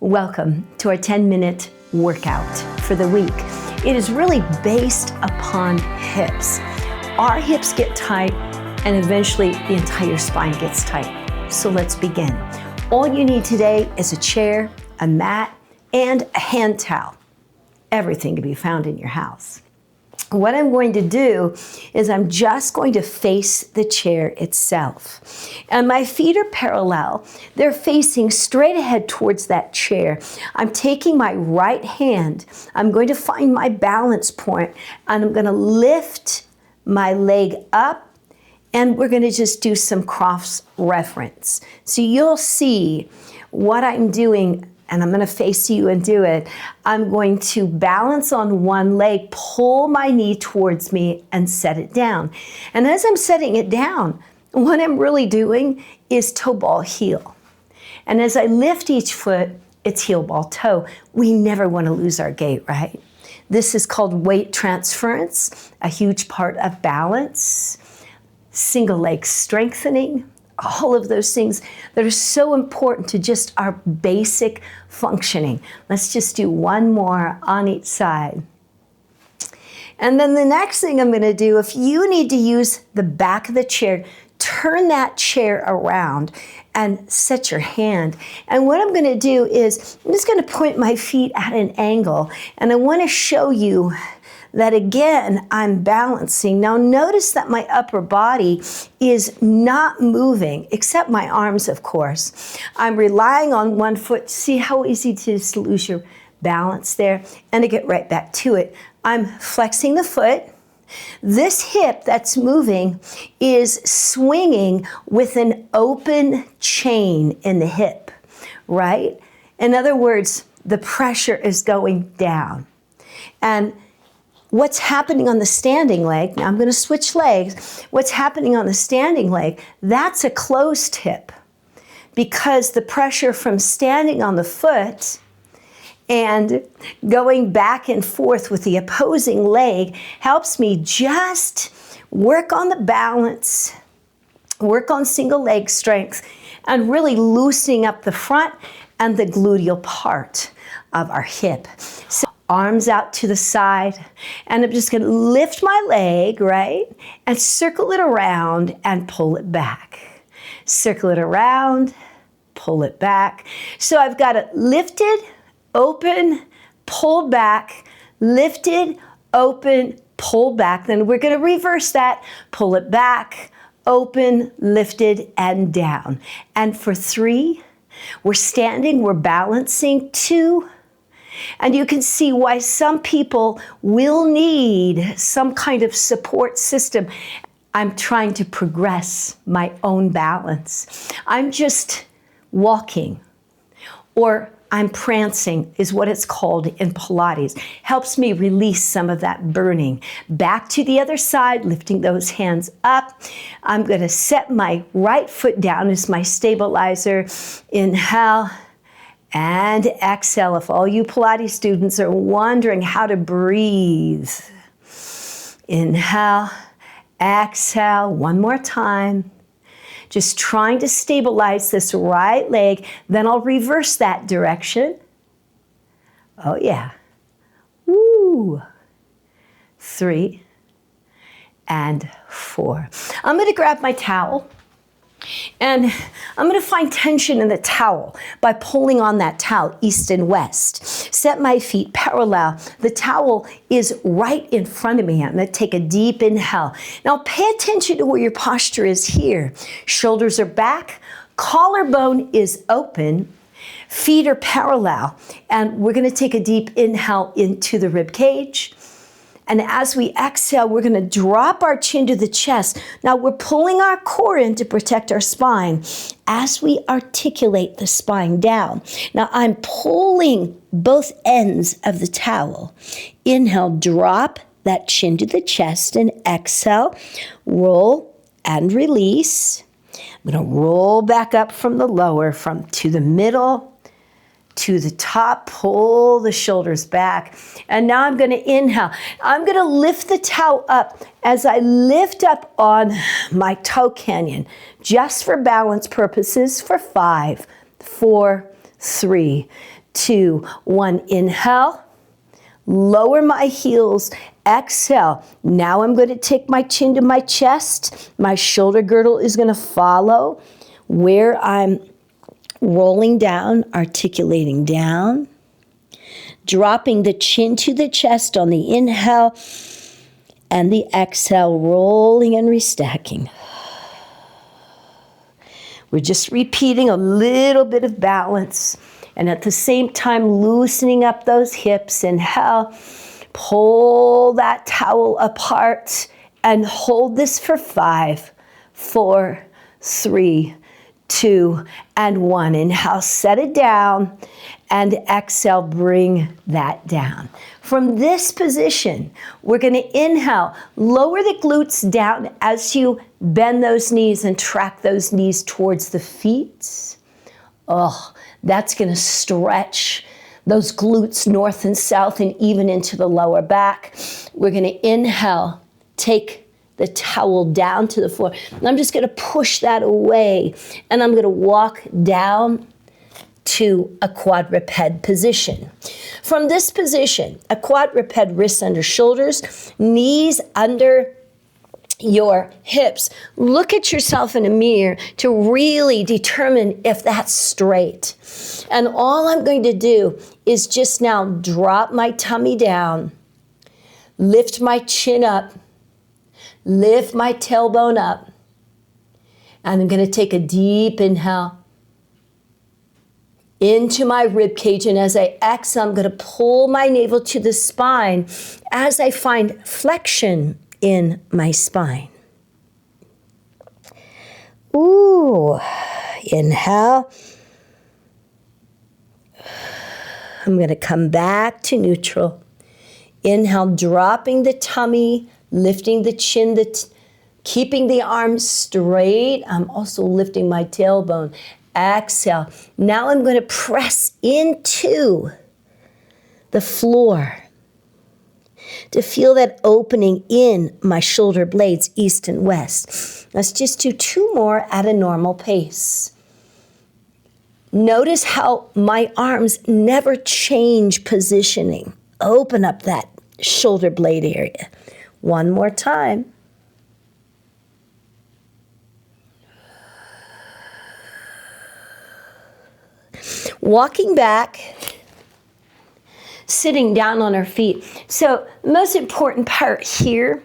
Welcome to our 10-minute workout for the week. It is really based upon hips. Our hips get tight and eventually the entire spine gets tight. So let's begin. All you need today is a chair, a mat, and a hand towel. Everything can be found in your house. What I'm going to do is I'm just going to face the chair itself. And my feet are parallel. They're facing straight ahead towards that chair. I'm taking my right hand. I'm going to find my balance point, and I'm going to lift my leg up, and we're going to just do some cross reference. So you'll see what I'm doing, and I'm going to face you and do it. I'm going to balance on one leg, pull my knee towards me, and set it down. And as I'm setting it down, what I'm really doing is toe ball heel. And as I lift each foot, it's heel ball toe. We never want to lose our gait, right? This is called weight transference, a huge part of balance, single leg strengthening, all of those things that are so important to just our basic functioning. Let's just do one more on each side. And then the next thing I'm going to do, if you need to use the back of the chair, turn that chair around and set your hand. And what I'm going to do is I'm just going to point my feet at an angle, and I want to show you that again, I'm balancing. Now notice that my upper body is not moving, except my arms, of course. I'm relying on one foot. See how easy it is to lose your balance there? And to get right back to it, I'm flexing the foot. This hip that's moving is swinging with an open chain in the hip, right? In other words, the pressure is going down. And what's happening on the standing leg, now I'm going to switch legs, what's happening on the standing leg, that's a closed hip, because the pressure from standing on the foot and going back and forth with the opposing leg helps me just work on the balance, work on single leg strength, and really loosening up the front and the gluteal part of our hip. So arms out to the side, and I'm just going to lift my leg, right, and circle it around and pull it back. Circle it around, pull it back. So I've got it lifted, open, pulled back, lifted, open, pull back. Then we're going to reverse that, pull it back, open, lifted, and down. And for 3, we're standing, we're balancing. 2, and you can see why some people will need some kind of support system. I'm trying to progress my own balance. I'm just walking, or I'm prancing is what it's called in Pilates. Helps me release some of that burning. Back to the other side, lifting those hands up. I'm going to set my right foot down as my stabilizer. Inhale and exhale. If all you Pilates students are wondering how to breathe, inhale, exhale, one more time. Just trying to stabilize this right leg, then I'll reverse that direction. Oh yeah. Woo. 3 and 4. I'm going to grab my towel, and I'm going to find tension in the towel by pulling on that towel east and west. Set my feet parallel. The towel is right in front of me. I'm going to take a deep inhale. Now pay attention to where your posture is here. Shoulders are back. Collarbone is open. Feet are parallel. And we're going to take a deep inhale into the rib cage. And as we exhale, we're going to drop our chin to the chest. Now we're pulling our core in to protect our spine as we articulate the spine down. Now I'm pulling both ends of the towel. Inhale, drop that chin to the chest, and exhale, roll and release. I'm going to roll back up from the lower, to the middle, to the top, pull the shoulders back. And now I'm going to inhale. I'm going to lift the towel up. As I lift up on my toe canyon, just for balance purposes, for 5, 4, 3, 2, 1. Inhale. Lower my heels. Exhale. Now I'm going to take my chin to my chest. My shoulder girdle is going to follow where I'm rolling down, articulating down. Dropping the chin to the chest on the inhale and the exhale, rolling and restacking. We're just repeating a little bit of balance and at the same time loosening up those hips. Inhale, pull that towel apart and hold this for 5, 4, 3, 2, and 1. Inhale, set it down, and exhale, bring that down. From this position, we're going to inhale, lower the glutes down as you bend those knees and track those knees towards the feet. Oh, that's going to stretch those glutes north and south and even into the lower back. We're going to inhale, take the towel down to the floor. And I'm just going to push that away, and I'm going to walk down to a quadruped position. From this position, a quadruped, wrists under shoulders, knees under your hips. Look at yourself in a mirror to really determine if that's straight. And all I'm going to do is just now drop my tummy down, lift my chin up, lift my tailbone up, and I'm going to take a deep inhale into my rib cage, and as I exhale, I'm going to pull my navel to the spine as I find flexion in my spine. Ooh, inhale. I'm going to come back to neutral. Inhale, dropping the tummy, lifting the chin, keeping the arms straight. I'm also lifting my tailbone. Exhale. Now I'm going to press into the floor to feel that opening in my shoulder blades, east and west. Let's just do 2 more at a normal pace. Notice how my arms never change positioning. Open up that shoulder blade area. 1 more time. Walking back, sitting down on our feet. So the most important part here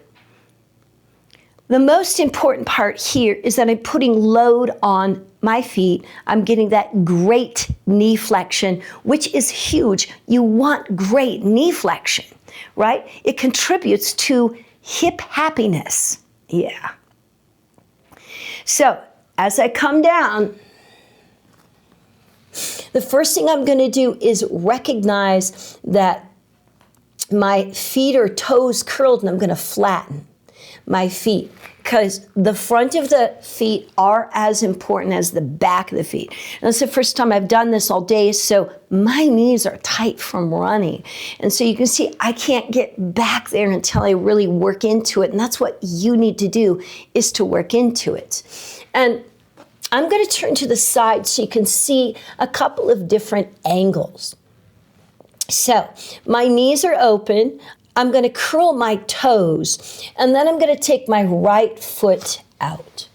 is that I'm putting load on my feet. I'm getting that great knee flexion, which is huge. You want great knee flexion, right? It contributes to hip happiness. Yeah. So as I come down, the first thing I'm going to do is recognize that my feet or toes curled, and I'm going to flatten my feet because the front of the feet are as important as the back of the feet. And that's the first time I've done this all day, so my knees are tight from running. And so you can see I can't get back there until I really work into it, and that's what you need to do, is to work into it. And I'm going to turn to the side so you can see a couple of different angles. So my knees are open. I'm going to curl my toes, and then I'm going to take my right foot out.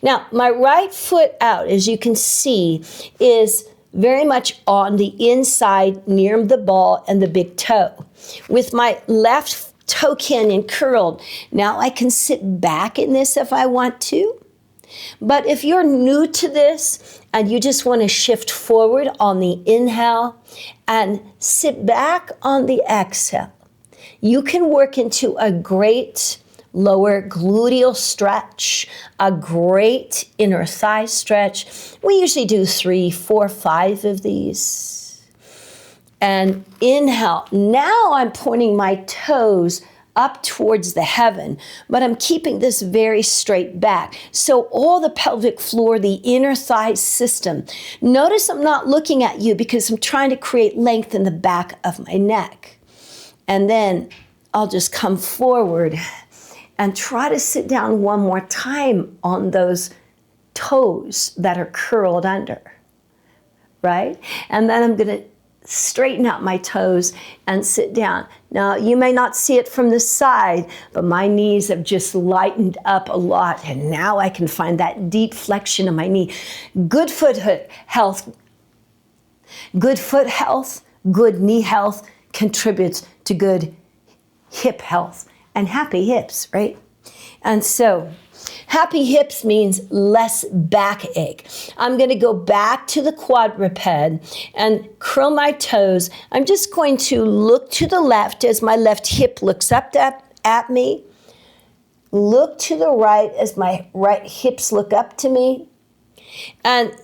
Now, my right foot out, as you can see, is very much on the inside near the ball and the big toe. With my left toe canyon curled, now I can sit back in this if I want to. But if you're new to this and you just want to shift forward on the inhale and sit back on the exhale, you can work into a great lower gluteal stretch, a great inner thigh stretch. We usually do 3, 4, 5 of these. And inhale. Now I'm pointing my toes up towards the heaven, but I'm keeping this very straight back. So all the pelvic floor, the inner thigh system. Notice I'm not looking at you because I'm trying to create length in the back of my neck. And then I'll just come forward and try to sit down one more time on those toes that are curled under, right? And then I'm gonna straighten out my toes and sit down. Now, you may not see it from the side, but my knees have just lightened up a lot, and now I can find that deep flexion of my knee. Good foot health, good knee health contributes to good hip health and happy hips, right? And so, happy hips means less backache. I'm going to go back to the quadruped and curl my toes. I'm just going to look to the left as my left hip looks up at me. Look to the right as my right hips look up to me. And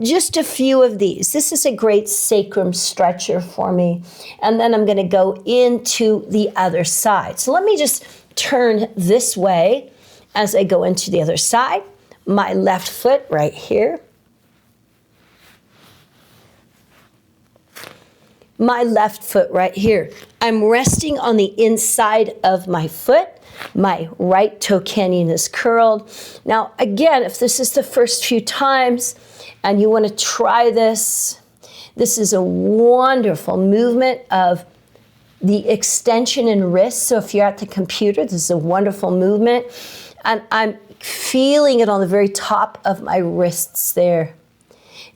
just a few of these. This is a great sacrum stretcher for me. And then I'm going to go into the other side. So let me just turn this way as I go into the other side. My left foot right here. My left foot right here. I'm resting on the inside of my foot. My right toe canyon is curled. Now, again, if this is the first few times and you want to try this, this is a wonderful movement of the extension in wrist. So if you're at the computer, this is a wonderful movement. And I'm feeling it on the very top of my wrists there.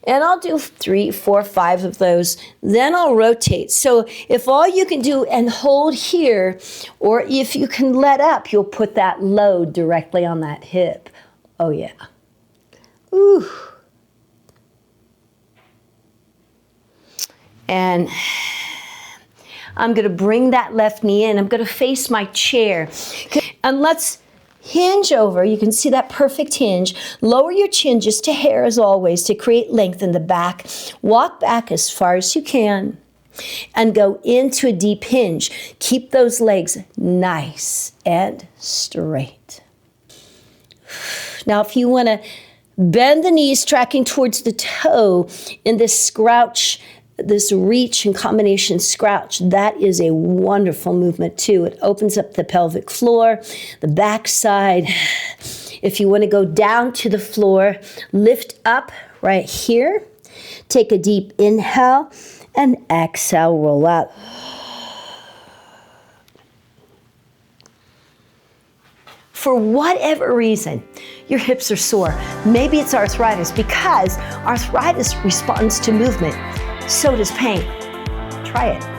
And I'll do 3, 4, 5 of those. Then I'll rotate. So if all you can do and hold here, or if you can let up, you'll put that load directly on that hip. Oh yeah. Ooh. And I'm going to bring that left knee in. I'm going to face my chair. And let's hinge over. You can see that perfect hinge. Lower your chin just a hair as always to create length in the back. Walk back as far as you can and go into a deep hinge. Keep those legs nice and straight. Now, if you want to bend the knees, tracking towards the toe in this scrouch, this reach and combination scrouch, that is a wonderful movement too. It opens up the pelvic floor, the backside. If you want to go down to the floor, lift up right here. Take a deep inhale and exhale, roll up. For whatever reason, your hips are sore. Maybe it's arthritis, because arthritis responds to movement. So does pain. Try it.